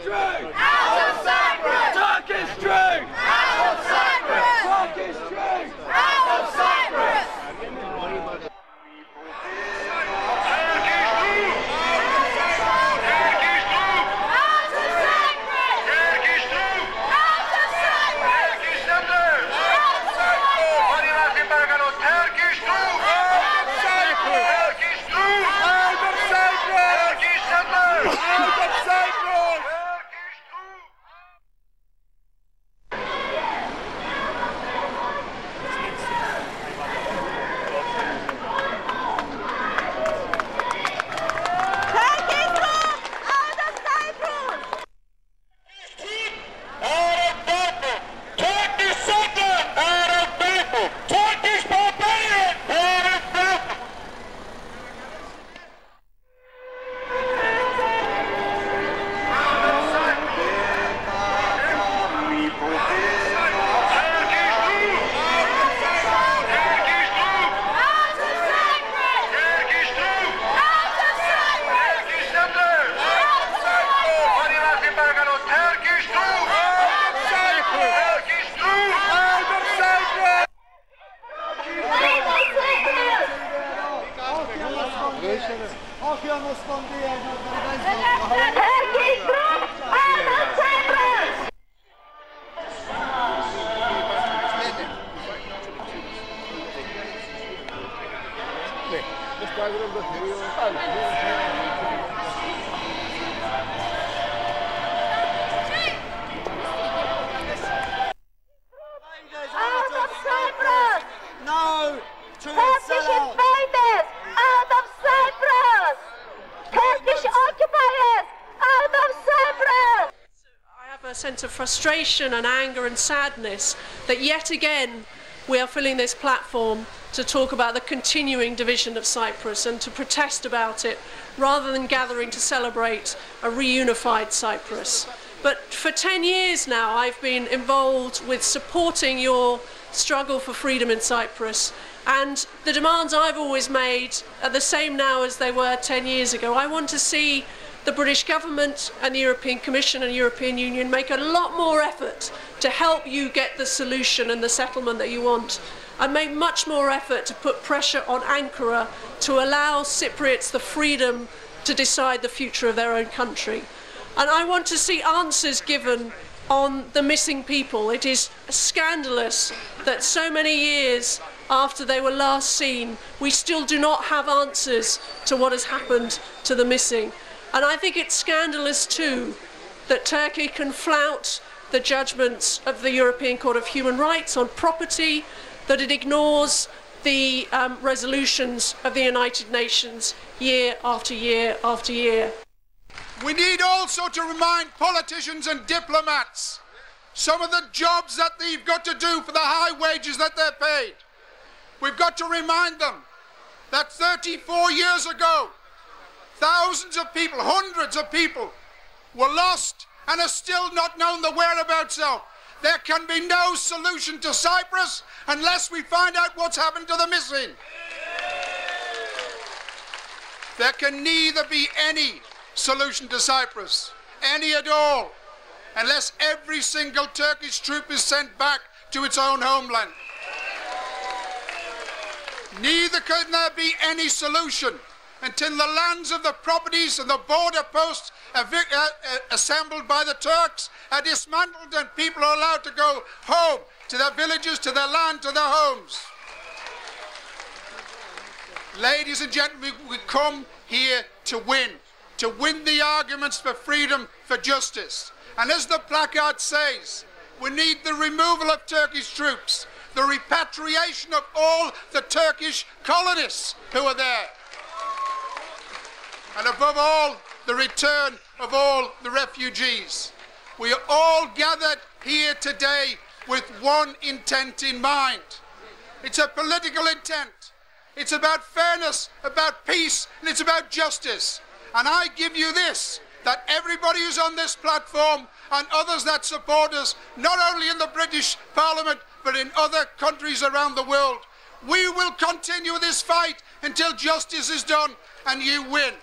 truth! Out of Cyprus! Turkish truth! Out of Cyprus! Turkish truth! Out of Cyprus! Sense of frustration and anger and sadness that yet again we are filling this platform to talk about the continuing division of Cyprus and to protest about it rather than gathering to celebrate a reunified Cyprus. But for 10 years now I've been involved with supporting your struggle for freedom in Cyprus, and the demands I've always made are the same now as they were 10 years ago. I want to see the British government and the European Commission and European Union make a lot more effort to help you get the solution and the settlement that you want, and make much more effort to put pressure on Ankara to allow Cypriots the freedom to decide the future of their own country. And I want to see answers given on the missing people. It is scandalous that so many years after they were last seen, we still do not have answers to what has happened to the missing. And I think it's scandalous too that Turkey can flout the judgments of the European Court of Human Rights on property, that it ignores the resolutions of the United Nations year after year after year. We need also to remind politicians and diplomats some of the jobs that they've got to do for the high wages that they're paid. We've got to remind them that 34 years ago, thousands of people, hundreds of people were lost and are still not known the whereabouts of. There can be no solution to Cyprus unless we find out what's happened to the missing. There can neither be any solution to Cyprus, any at all, unless every single Turkish troop is sent back to its own homeland. Neither can there be any solution until the lands of the properties and the border posts assembled by the Turks are dismantled and people are allowed to go home, to their villages, to their land, to their homes. Ladies and gentlemen, we come here to win the arguments for freedom, for justice. And as the placard says, we need the removal of Turkish troops, the repatriation of all the Turkish colonists who are there, and above all, the return of all the refugees. We are all gathered here today with one intent in mind. It's a political intent. It's about fairness, about peace, and it's about justice. And I give you this, that everybody who's on this platform and others that support us, not only in the British Parliament, but in other countries around the world, we will continue this fight until justice is done and you win.